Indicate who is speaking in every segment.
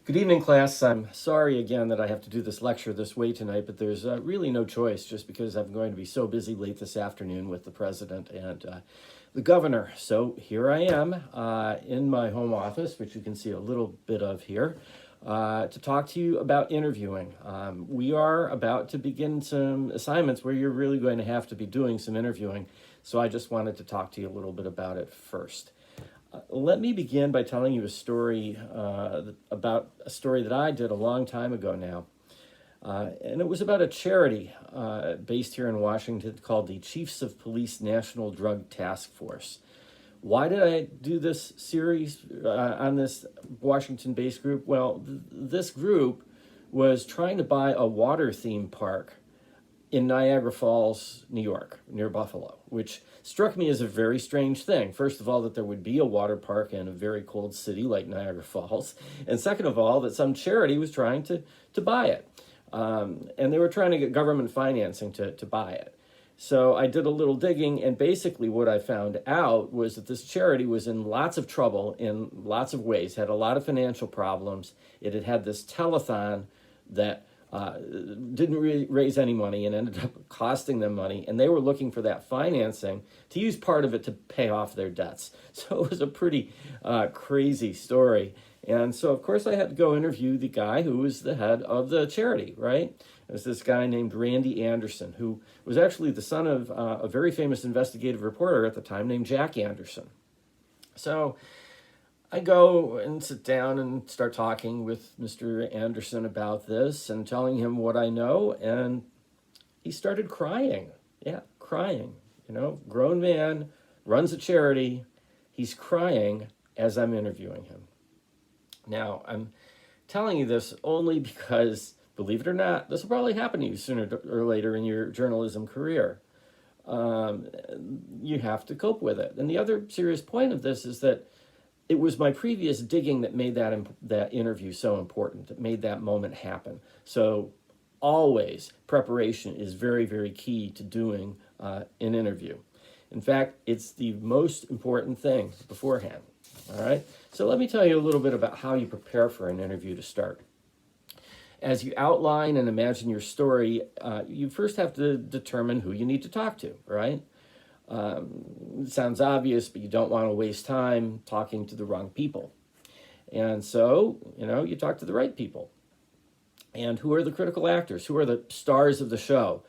Speaker 1: Good evening, class. I'm sorry again that I have to do this lecture this way tonight, but there's really no choice just because I'm going to be so busy late this afternoon with the president and the governor. So here I am in my home office, which you can see a little bit of here, to talk to you about interviewing. We are about to begin some assignments where you're really going to have to be doing some interviewing. So I just wanted to talk to you a little bit about it first. Let me begin by telling you a story about a story that I did a long time ago now. And it was about a charity based here in Washington called the Chiefs of Police National Drug Task Force. Why did I do this series on this Washington-based group? Well, this group was trying to buy a water theme park in Niagara Falls, New York, near Buffalo, which struck me as a very strange thing. First of all, that there would be a water park in a very cold city like Niagara Falls. And second of all, that some charity was trying to buy it. And they were trying to get government financing to buy it. So I did a little digging, and basically what I found out was that this charity was in lots of trouble in lots of ways, had a lot of financial problems. It had had this telethon that didn't really raise any money and ended up costing them money, and they were looking for that financing to use part of it to pay off their debts. So it was a pretty crazy story. And so, of course, I had to go interview the guy who was the head of the charity, right? It was this guy named Randy Anderson, who was actually the son of a very famous investigative reporter at the time named Jack Anderson. So I go and sit down and start talking with Mr. Anderson about this and telling him what I know, and he started crying. Yeah, crying. You know, grown man, runs a charity. He's crying as I'm interviewing him. Now, I'm telling you this only because, believe it or not, this will probably happen to you sooner or later in your journalism career. You have to cope with it. And the other serious point of this is that it was my previous digging that made that interview so important, that made that moment happen. So always, preparation is very, very key to doing an interview. In fact, it's the most important thing beforehand. All right? So let me tell you a little bit about how you prepare for an interview to start. As you outline and imagine your story, you first have to determine who you need to talk to, right? It sounds obvious, but you don't want to waste time talking to the wrong people. And so, you talk to the right people. And who are the critical actors? Who are the stars of the show?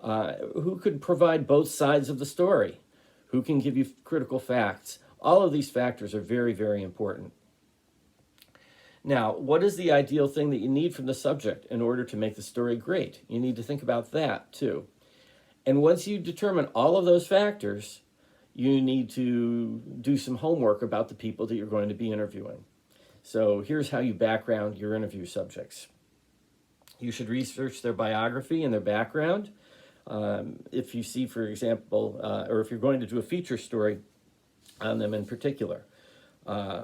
Speaker 1: Who could provide both sides of the story? Who can give you critical facts? All of these factors are very, very important. Now, what is the ideal thing that you need from the subject in order to make the story great? You need to think about that too. And once you determine all of those factors, you need to do some homework about the people that you're going to be interviewing. So here's how you background your interview subjects. You should research their biography and their background. If you see, for example, or if you're going to do a feature story on them in particular,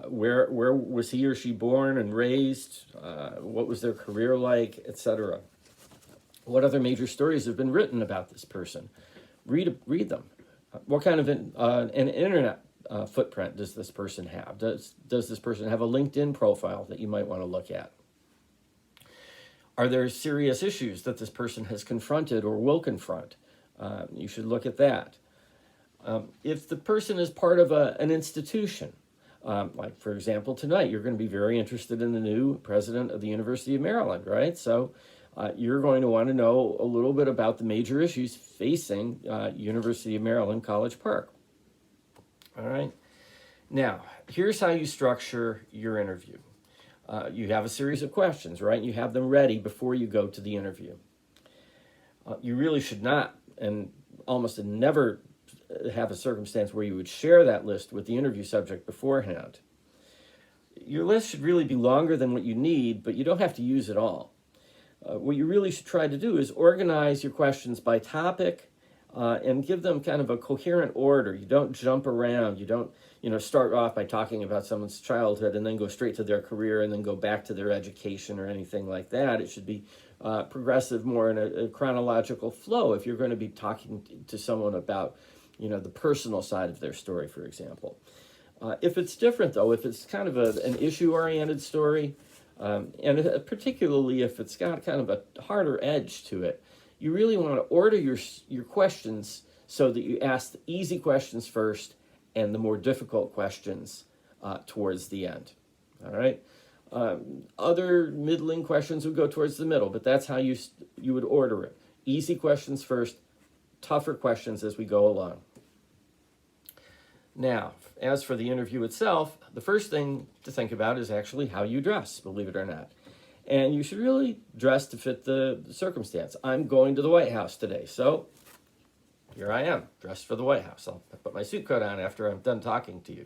Speaker 1: where was he or she born and raised? What was their career like, etc. What other major stories have been written about this person? Read them. What kind of an internet footprint does this person have? Does this person have a LinkedIn profile that you might want to look at? Are there serious issues that this person has confronted or will confront? You should look at that. If the person is part of an institution, like, for example, tonight, you're going to be very interested in the new president of the University of Maryland, right? So you're going to want to know a little bit about the major issues facing University of Maryland College Park. All right. Now, here's how you structure your interview. You have a series of questions, right? You have them ready before you go to the interview. You really should not, and almost never, have a circumstance where you would share that list with the interview subject beforehand. Your list should really be longer than what you need, but you don't have to use it all. What you really should try to do is organize your questions by topic and give them kind of a coherent order. You don't jump around. You don't, start off by talking about someone's childhood and then go straight to their career and then go back to their education or anything like that. It should be progressive, more in a chronological flow if you're going to be talking to someone about, the personal side of their story, for example. If it's different, though, if it's kind of an issue-oriented story, And particularly if it's got kind of a harder edge to it, you really want to order your questions so that you ask the easy questions first and the more difficult questions towards the end. All right. Other middling questions would go towards the middle, but that's how you would order it. Easy questions first, tougher questions as we go along. Now, as for the interview itself, the first thing to think about is actually how you dress, believe it or not. And you should really dress to fit the circumstance. I'm going to the White House today, so here I am, dressed for the White House. I'll put my suit coat on after I'm done talking to you.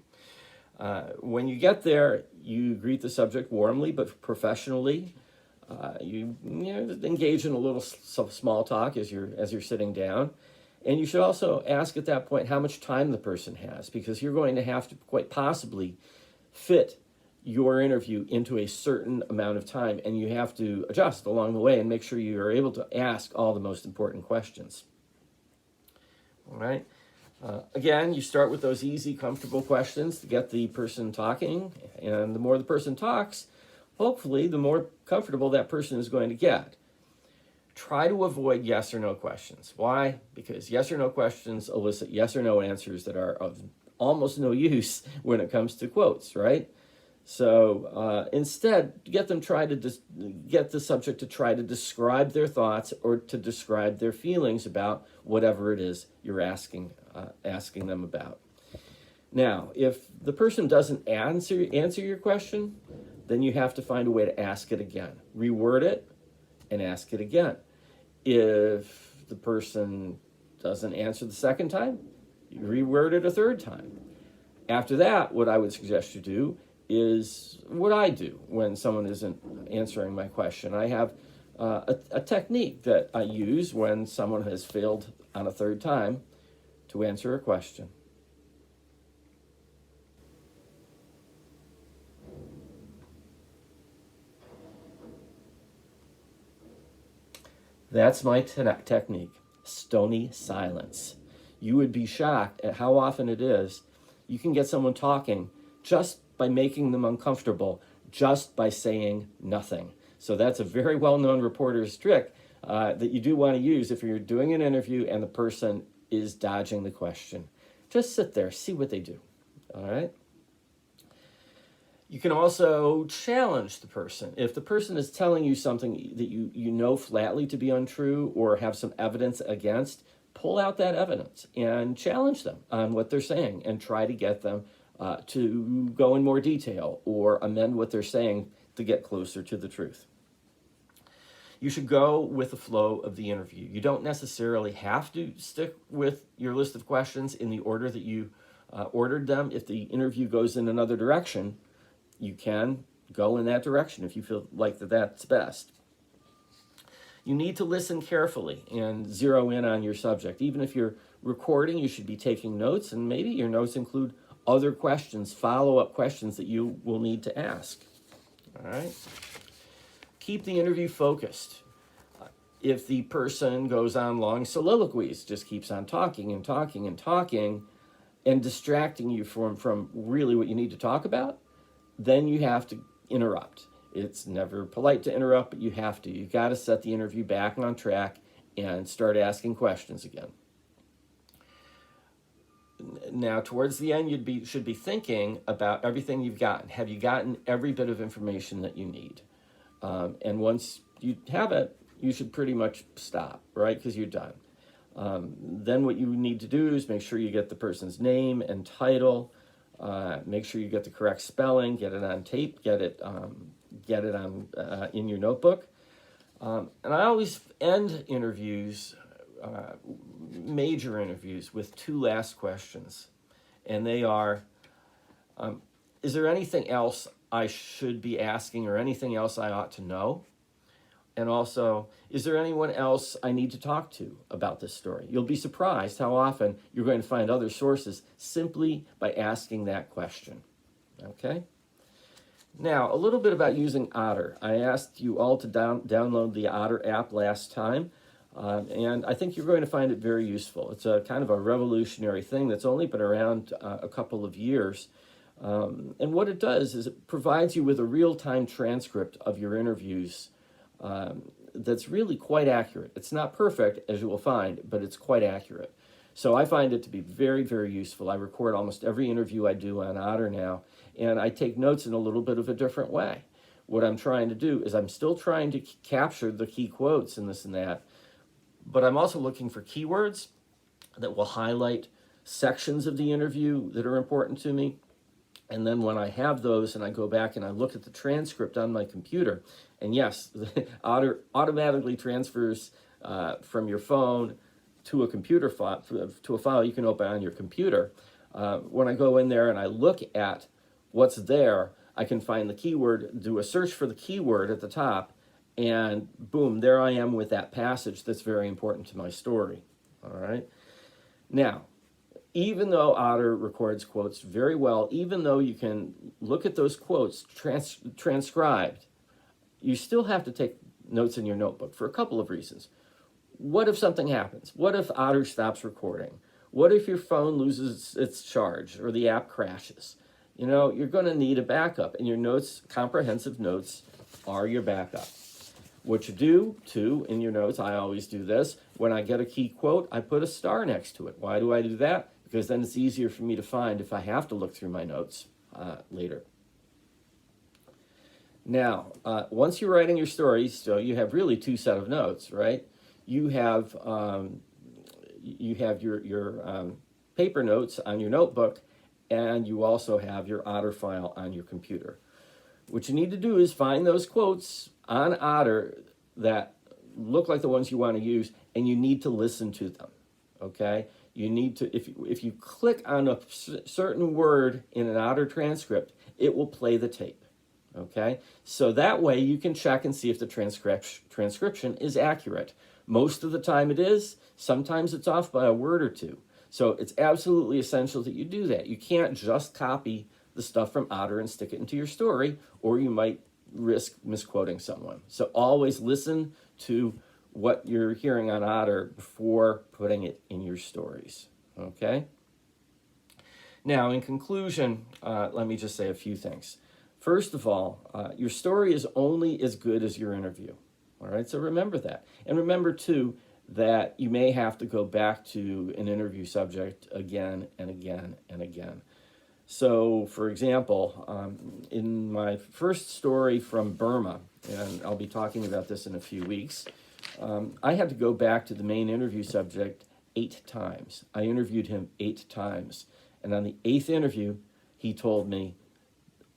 Speaker 1: When you get there, you greet the subject warmly but professionally. You engage in a little small talk as you're sitting down. And you should also ask at that point how much time the person has, because you're going to have to quite possibly fit your interview into a certain amount of time, and you have to adjust along the way and make sure you are able to ask all the most important questions. All right. Again, you start with those easy, comfortable questions to get the person talking, and the more the person talks, hopefully, the more comfortable that person is going to get. Try to avoid yes or no questions. Why? Because yes or no questions elicit yes or no answers that are of almost no use when it comes to quotes, right? So instead, get the subject to try to describe their thoughts or to describe their feelings about whatever it is you're asking them about. Now, if the person doesn't answer your question, then you have to find a way to ask it again. Reword it and ask it again. If the person doesn't answer the second time, you reword it a third time. After that, what I would suggest you do is what I do when someone isn't answering my question. I have a technique that I use when someone has failed on a third time to answer a question. That's my technique, stony silence. You would be shocked at how often it is you can get someone talking just by making them uncomfortable, just by saying nothing. So that's a very well-known reporter's trick that you do want to use if you're doing an interview and the person is dodging the question. Just sit there, see what they do, all right? You can also challenge the person. If the person is telling you something that you know flatly to be untrue or have some evidence against, pull out that evidence and challenge them on what they're saying and try to get them to go in more detail or amend what they're saying to get closer to the truth. You should go with the flow of the interview. You don't necessarily have to stick with your list of questions in the order that you ordered them. If the interview goes in another direction, you can go in that direction if you feel like that's best. You need to listen carefully and zero in on your subject. Even if you're recording, you should be taking notes, and maybe your notes include other questions, follow-up questions that you will need to ask. All right? Keep the interview focused. If the person goes on long soliloquies, just keeps on talking and talking and talking and distracting you from really what you need to talk about, then you have to interrupt. It's never polite to interrupt, but you have to. You've got to set the interview back on track and start asking questions again. Now, towards the end, should be thinking about everything you've gotten. Have you gotten every bit of information that you need? And once you have it, you should pretty much stop, right? Because you're done. Then what you need to do is make sure you get the person's name and title. Make sure you get the correct spelling, get it on tape, get it on in your notebook. And I always end interviews, major interviews, with two last questions. And they are, is there anything else I should be asking or anything else I ought to know? And also, is there anyone else I need to talk to about this story? You'll be surprised how often you're going to find other sources simply by asking that question. Okay? Now, a little bit about using Otter. I asked you all to download the Otter app last time, and I think you're going to find it very useful. It's a kind of a revolutionary thing that's only been around a couple of years, And what it does is it provides you with a real-time transcript of your interviews that's really quite accurate. It's not perfect, as you will find, but it's quite accurate. So I find it to be very, very useful. I record almost every interview I do on Otter now, and I take notes in a little bit of a different way. What I'm trying to do is I'm still trying to capture the key quotes and this and that, but I'm also looking for keywords that will highlight sections of the interview that are important to me. And then when I have those and I go back and I look at the transcript on my computer, and yes, Otter automatically transfers from your phone to a computer file, to a file you can open on your computer. When I go in there and I look at what's there, I can find the keyword, do a search for the keyword at the top, and boom, there I am with that passage that's very important to my story. All right. Now, even though Otter records quotes very well, even though you can look at those quotes transcribed, you still have to take notes in your notebook for a couple of reasons. What if something happens? What if Otter stops recording? What if your phone loses its charge or the app crashes? You know, you're going to need a backup, and your notes, comprehensive notes, are your backup. What you do, too, in your notes, I always do this, when I get a key quote, I put a star next to it. Why do I do that? Because then it's easier for me to find if I have to look through my notes later. Now, once you're writing your stories, so you have really two set of notes, right? You have your paper notes on your notebook, and you also have your Otter file on your computer. What you need to do is find those quotes on Otter that look like the ones you want to use, and you need to listen to them, okay? You need to, if you click on a certain word in an Otter transcript, it will play the tape, okay? So that way you can check and see if the transcription is accurate. Most of the time it is. Sometimes it's off by a word or two. So it's absolutely essential that you do that. You can't just copy the stuff from Otter and stick it into your story, or you might risk misquoting someone. So always listen to what you're hearing on Otter before putting it in your stories, okay? Now, in conclusion, let me just say a few things. First of all, your story is only as good as your interview, all right? So remember that. And remember, too, that you may have to go back to an interview subject again and again and again. So, for example, in my first story from Burma, and I'll be talking about this in a few weeks, I had to go back to the main interview subject 8 times. I interviewed him 8 times. And on the 8th interview, he told me,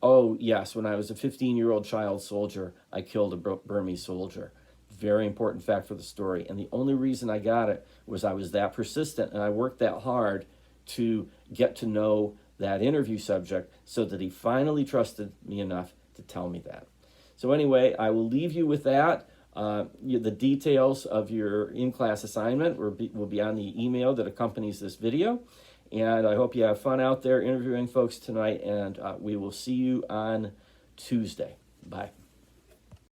Speaker 1: oh, yes, when I was a 15-year-old child soldier, I killed a Burmese soldier. Very important fact for the story. And the only reason I got it was I was that persistent and I worked that hard to get to know that interview subject so that he finally trusted me enough to tell me that. So anyway, I will leave you with that. The details of your in-class assignment will be on the email that accompanies this video. And I hope you have fun out there interviewing folks tonight, and we will see you on Tuesday. Bye.